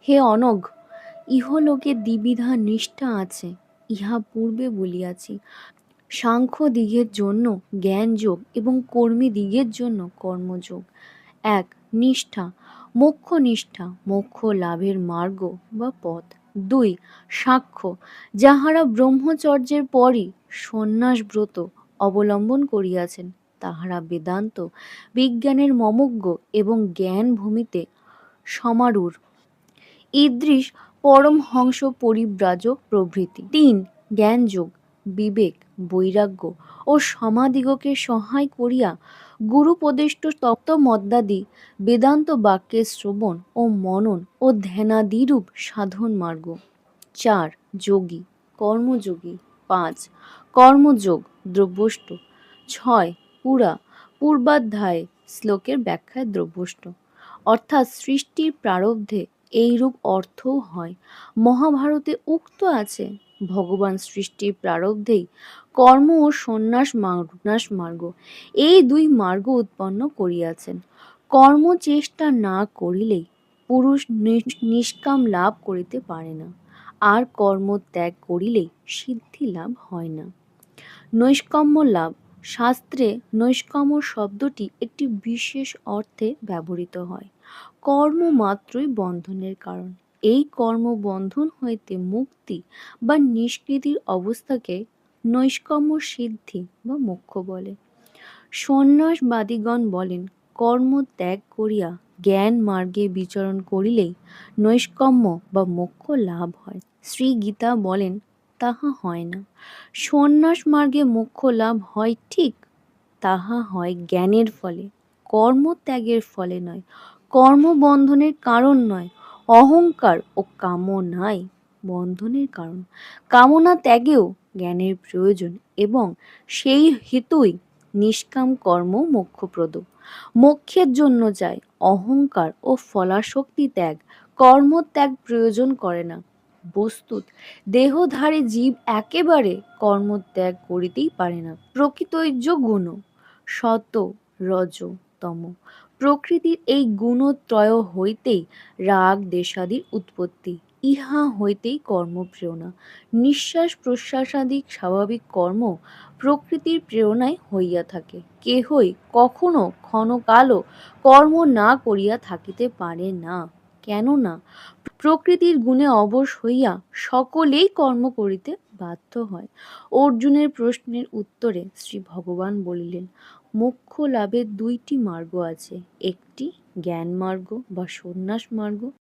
হে অনঘ, ইহলোকে দ্বিবিধা নিষ্ঠা আছে, ইহা পূর্বে বলিয়াছি। সাংখ্য দিগের জন্য জ্ঞানযোগ এবং কর্মী দিগের জন্য কর্মযোগ। এক, নিষ্ঠা, মোক্ষ নিষ্ঠা, মোক্ষ লাভের মার্গ বা পথ। দুই, সাক্ষ্য, যাহারা ব্রহ্মচর্যের পরই সন্ন্যাস ব্রত অবলম্বন করিয়াছেন, তাহারা বেদান্ত বিজ্ঞানের মমজ্ঞ এবং জ্ঞান ভূমিতে সমারূঢ়। ঈদৃশ পরমহংস পরিব্রাজক প্রভৃতি। তিন, জ্ঞানযোগ, বিবেক, বৈরাগ্য ও সমাধিগকে সহায় করিয়া গুরুপদিষ্ট তত্ত্বমদ্যাদি বেদান্ত বাক্যের শ্রবণ ও মনন ও ধ্যানাদিরূপ সাধন মার্গ। চার, যোগী, কর্মযোগী। পাঁচ, কর্মযোগ দ্রব্যষ্ট। ছয়, পূর্বাধ্যায় শ্লোকের ব্যাখ্যায় দ্রব্যষ্ট, অর্থাৎ সৃষ্টির প্রারব্ধে এইরূপ অর্থও হয়। মহাভারতে উক্ত আছে, ভগবান সৃষ্টির প্রারব্ধেই কর্ম ও সন্ন্যাস মার্গ এই দুই মার্গ উৎপন্ন করিয়াছেন। কর্ম চেষ্টা না করিলেই পুরুষ নিষ্কাম লাভ করিতে পারে না, আর কর্ম ত্যাগ করিলেই সিদ্ধি লাভ হয় না। নৈষ্কম্য লাভ। শাস্ত্রে নৈষ্কম্য শব্দটি একটি বিশেষ অর্থে ব্যবহৃত হয়। কর্ম মাত্রই বন্ধনের কারণ। এই কর্মবন্ধন হইতে মুক্তি বা নিষ্কৃতির অবস্থাকে নৈষ্কম্য সিদ্ধি বা মোক্ষ বলে। সন্ন্যাসবাদীগণ বলেন, কর্ম ত্যাগ করিয়া জ্ঞান মার্গে বিচরণ করিলেই নৈষ্কম্য বা মোক্ষ লাভ হয়। শ্রী গীতা বলেন, তাহা হয় না। সন্ন্যাস মার্গে মোক্ষ লাভ হয় ঠিক, তাহা হয় জ্ঞানের ফলে, কর্ম ত্যাগের ফলে নয়। কর্ম বন্ধনের কারণ নয়, অহংকার ও কামনাই বন্ধনের কারণ। কামনা ত্যাগেও জ্ঞানের প্রয়োজন এবং সেই হেতুই নিষ্কাম কর্ম মোক্ষপ্রদ। মোক্ষের জন্য চাই অহংকার ও ফলাশক্তি ত্যাগ, কর্মত্যাগ প্রয়োজন করে না। বস্তুত দেহধারী জীব একেবারে কর্মত্যাগ করিতেই পারে না। প্রকৃতৈর্য গুণ, সত্ব, রজ, তম, প্রকৃতির এই গুণত্রয় হইতেই রাগ দেশাদির উৎপত্তি। ইহা হইতেই কর্মপ্রেরণা। নিঃশ্বাস প্রশ্বাসাদি স্বাভাবিক কর্ম প্রকৃতির প্রেরণায় হইয়া থাকে। কেহই কখনো ক্ষণকালও কর্ম না করিয়া থাকিতে পারে না। কেননা প্রকৃতির গুণে অবশ হইয়া সকলেই কর্ম করিতে বাধ্য হয়। অর্জুনের প্রশ্নের উত্তরে শ্রী ভগবান বলিলেন, মোক্ষ লাভের দুইটি মার্গ আছে, একটি জ্ঞান মার্গ বা সন্ন্যাস মার্গ,